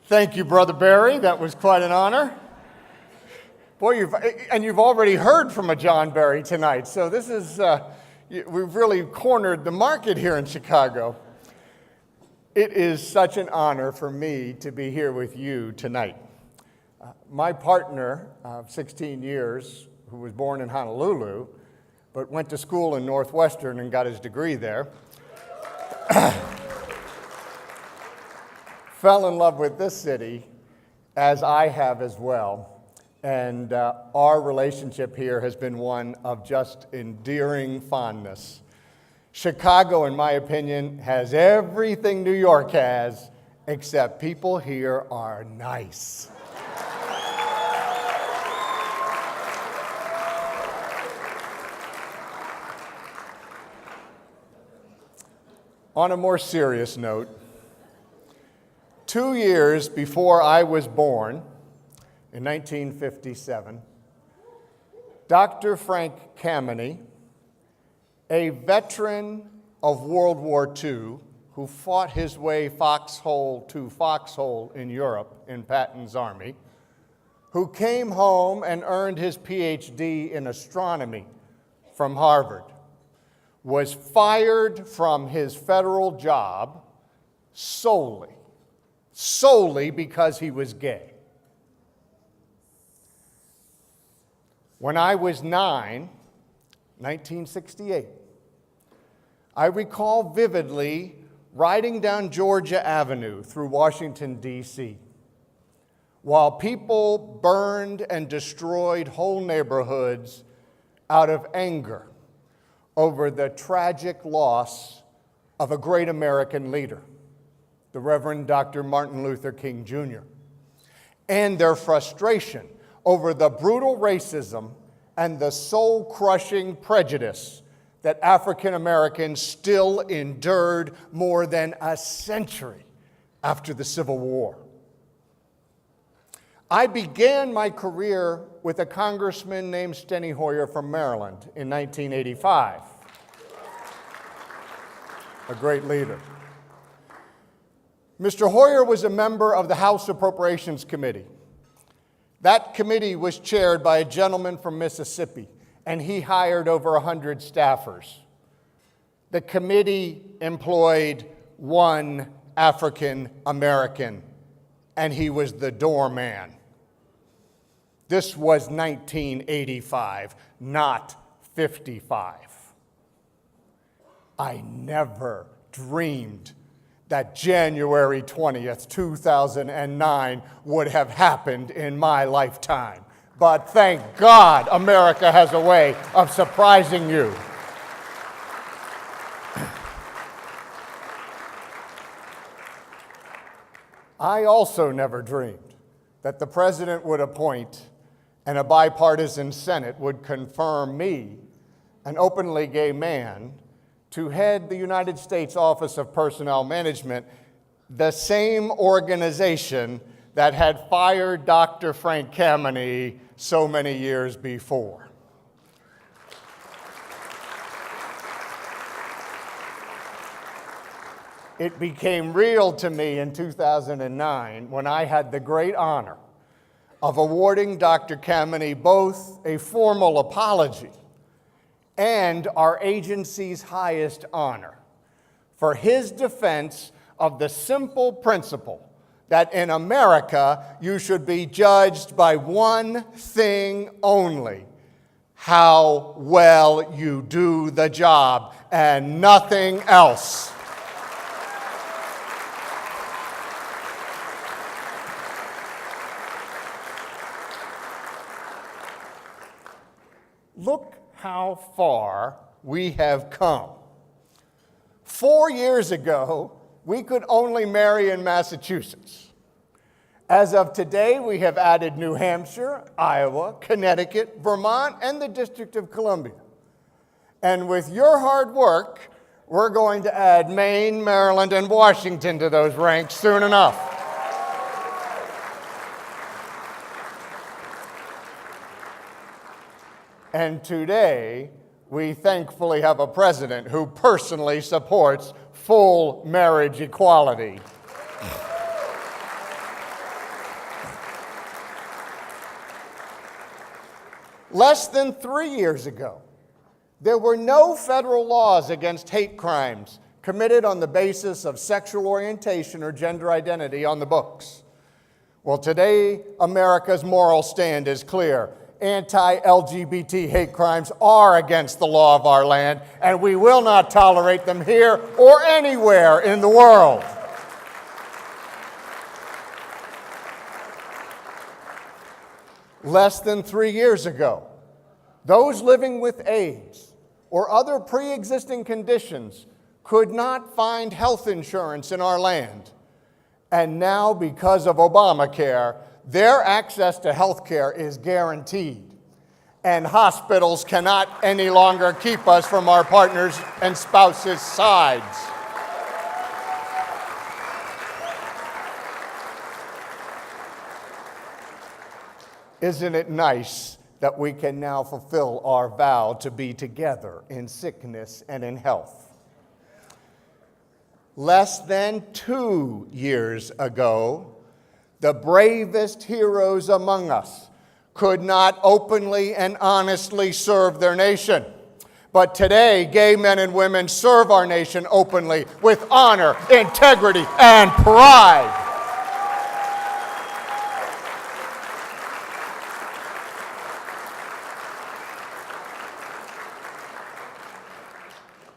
Thank you, Brother Barry. That was quite an honor. Boy, you've already heard from a John Barry tonight, so this is, we've really cornered the market here in Chicago. It is such an honor for me to be here with you tonight. My partner of 16 years, who was born in Honolulu, but went to school in Northwestern and got his degree there, fell in love with this city, as I have as well. And our relationship here has been one of just endearing fondness. Chicago, in my opinion, has everything New York has, except people here are nice. On a more serious note, 2 years before I was born, in 1957, Dr. Frank Kameny, a veteran of World War II who fought his way foxhole to foxhole in Europe in Patton's army, who came home and earned his PhD in astronomy from Harvard, was fired from his federal job solely because he was gay. When I was 9, 1968, I recall vividly riding down Georgia Avenue through Washington, D.C., while people burned and destroyed whole neighborhoods out of anger over the tragic loss of a great American leader, the Reverend Dr. Martin Luther King Jr., and their frustration over the brutal racism and the soul-crushing prejudice that African Americans still endured more than a century after the Civil War. I began my career with a congressman named Steny Hoyer from Maryland in 1985. A great leader. Mr. Hoyer was a member of the House Appropriations Committee. That committee was chaired by a gentleman from Mississippi, and he hired over 100 staffers. The committee employed one African American, and he was the doorman. This was 1985, not 55. I never dreamed that January 20th, 2009 would have happened in my lifetime. But thank God America has a way of surprising you. I also never dreamed that the president would appoint and a bipartisan Senate would confirm me, an openly gay man, to head the United States Office of Personnel Management, the same organization that had fired Dr. Frank Kameny so many years before. It became real to me in 2009 when I had the great honor of awarding Dr. Kameny both a formal apology and our agency's highest honor for his defense of the simple principle that in America you should be judged by one thing only: how well you do the job, and nothing else. Look how far we have come. 4 years ago, we could only marry in Massachusetts. As of today, we have added New Hampshire, Iowa, Connecticut, Vermont, and the District of Columbia. And with your hard work, we're going to add Maine, Maryland, and Washington to those ranks soon enough. And today, we thankfully have a president who personally supports full marriage equality. Less than 3 years ago, there were no federal laws against hate crimes committed on the basis of sexual orientation or gender identity on the books. Well, today, America's moral stand is clear. Anti-LGBT hate crimes are against the law of our land, and we will not tolerate them here or anywhere in the world. Less than 3 years ago, those living with AIDS or other pre-existing conditions could not find health insurance in our land. And now, because of Obamacare, their access to health care is guaranteed. And hospitals cannot any longer keep us from our partners' and spouses' sides. Isn't it nice that we can now fulfill our vow to be together in sickness and in health? Less than 2 years ago, the bravest heroes among us could not openly and honestly serve their nation. But today, gay men and women serve our nation openly with honor, integrity, and pride.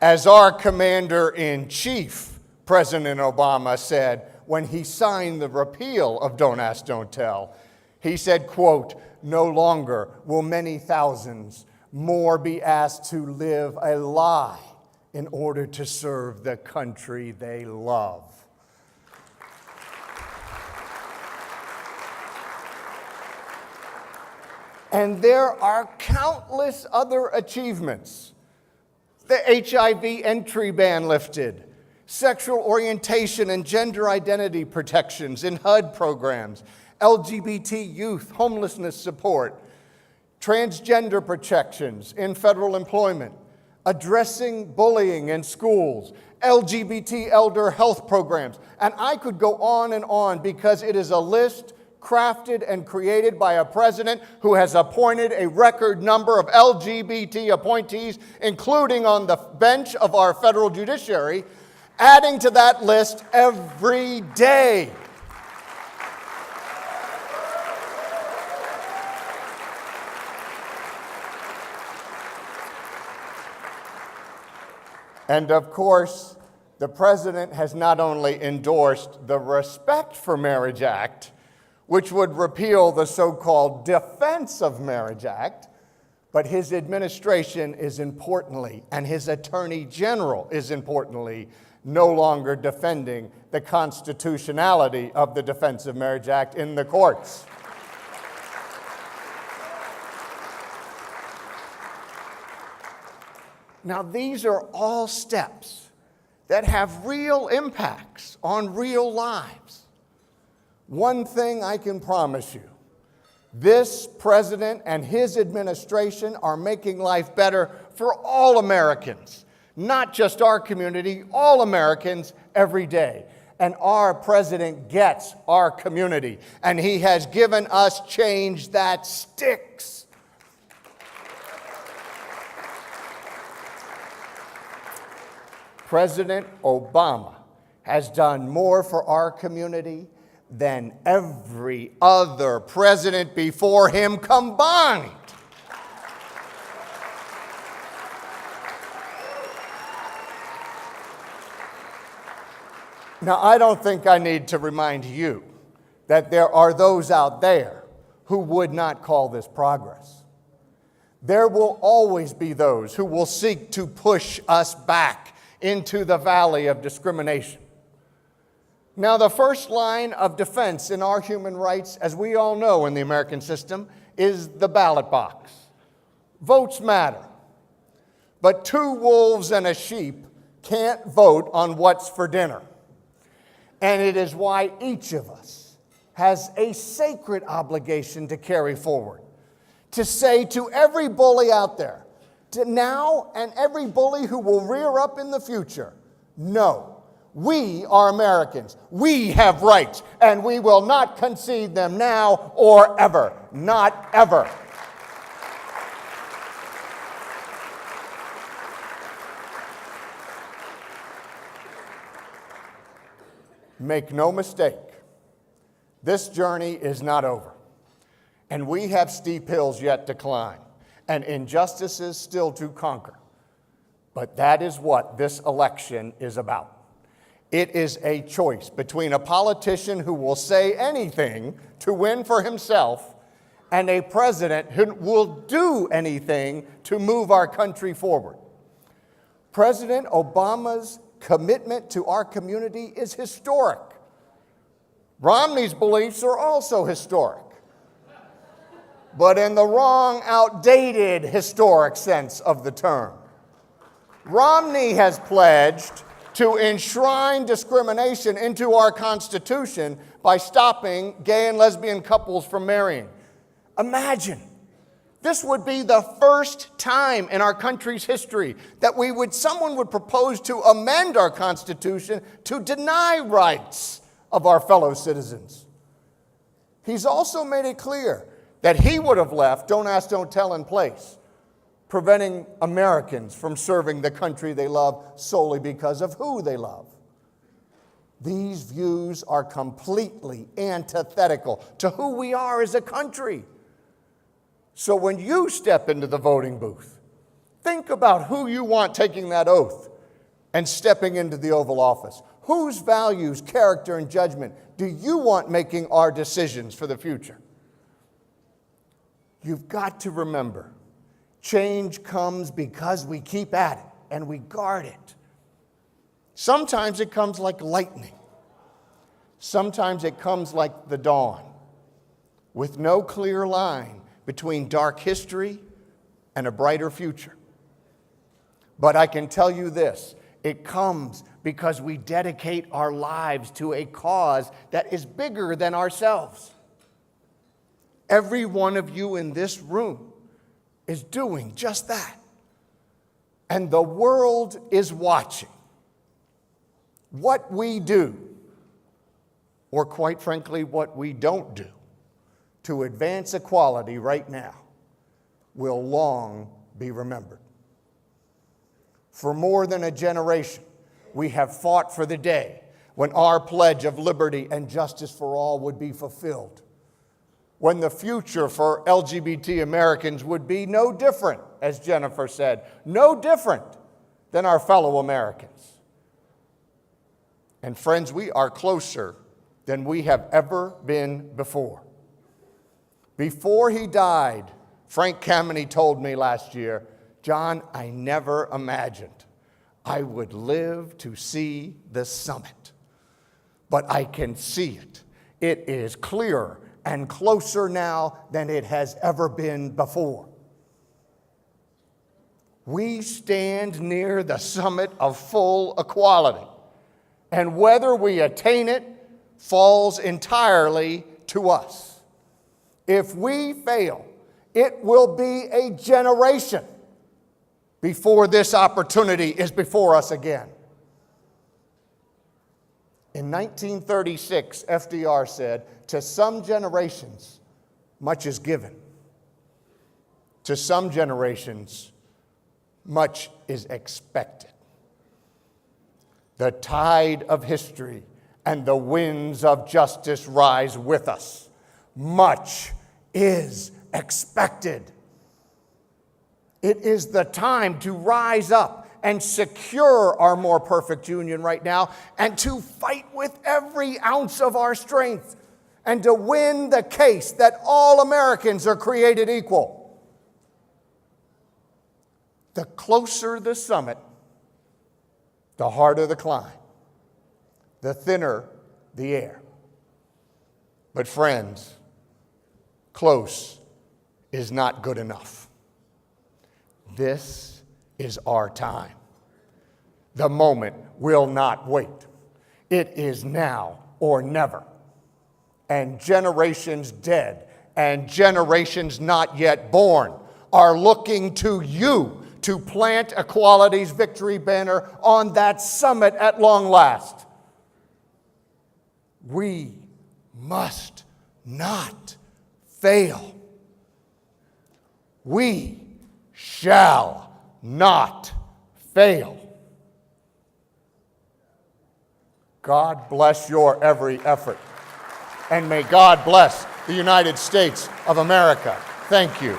As our Commander-in-Chief, President Obama, said when he signed the repeal of Don't Ask, Don't Tell, he said, quote, "No longer will many thousands more be asked to live a lie in order to serve the country they love." And there are countless other achievements. The HIV entry ban lifted, sexual orientation and gender identity protections in HUD programs, LGBT youth homelessness support, transgender protections in federal employment, addressing bullying in schools, LGBT elder health programs. And I could go on because it is a list crafted and created by a president who has appointed a record number of LGBT appointees, including on the bench of our federal judiciary, adding to that list every day. And of course, the president has not only endorsed the Respect for Marriage Act, which would repeal the so-called Defense of Marriage Act, but his administration is importantly, and his Attorney General is importantly, no longer defending the constitutionality of the Defense of Marriage Act in the courts. Now, these are all steps that have real impacts on real lives. One thing I can promise you, this president and his administration are making life better for all Americans, not just our community, all Americans every day. And our president gets our community, and he has given us change that sticks. President Obama has done more for our community than every other president before him combined. Now, I don't think I need to remind you that there are those out there who would not call this progress. There will always be those who will seek to push us back into the valley of discrimination. Now, the first line of defense in our human rights, as we all know in the American system, is the ballot box. Votes matter. But 2 wolves and a sheep can't vote on what's for dinner. And it is why each of us has a sacred obligation to carry forward, to say to every bully out there, to now and every bully who will rear up in the future, no. We are Americans. We have rights, and we will not concede them now or ever. Not ever. Make no mistake, this journey is not over, and we have steep hills yet to climb, and injustices still to conquer. But that is what this election is about. It is a choice between a politician who will say anything to win for himself and a president who will do anything to move our country forward. President Obama's commitment to our community is historic. Romney's beliefs are also historic, but in the wrong, outdated historic sense of the term. Romney has pledged to enshrine discrimination into our Constitution by stopping gay and lesbian couples from marrying. Imagine, this would be the first time in our country's history that someone would propose to amend our Constitution to deny rights of our fellow citizens. He's also made it clear that he would have left don't ask, don't tell in place, preventing Americans from serving the country they love solely because of who they love. These views are completely antithetical to who we are as a country. So when you step into the voting booth, think about who you want taking that oath and stepping into the Oval Office. Whose values, character, and judgment do you want making our decisions for the future? You've got to remember, change comes because we keep at it and we guard it. Sometimes it comes like lightning. Sometimes it comes like the dawn, with no clear line between dark history and a brighter future. But I can tell you this, it comes because we dedicate our lives to a cause that is bigger than ourselves. Every one of you in this room is doing just that. And the world is watching. What we do, or quite frankly, what we don't do, to advance equality right now will long be remembered. For more than a generation, we have fought for the day when our pledge of liberty and justice for all would be fulfilled, when the future for LGBT Americans would be no different, as Jennifer said, no different than our fellow Americans. And friends, we are closer than we have ever been before. Before he died, Frank Kameny told me last year, John, I never imagined I would live to see the summit. But I can see it. It is clearer and closer now than it has ever been before. We stand near the summit of full equality, and whether we attain it falls entirely to us. If we fail, it will be a generation before this opportunity is before us again. In 1936, FDR said, to some generations, much is given. To some generations, much is expected. The tide of history and the winds of justice rise with us. Much is expected. It is the time to rise up and secure our more perfect union right now, and to fight with every ounce of our strength, and to win the case that all Americans are created equal. The closer the summit, the harder the climb, the thinner the air. But friends, close is not good enough. This is our time. The moment will not wait. It is now or never. And generations dead and generations not yet born are looking to you to plant equality's victory banner on that summit at long last. We must not fail. We shall not fail. God bless your every effort. And may God bless the United States of America. Thank you.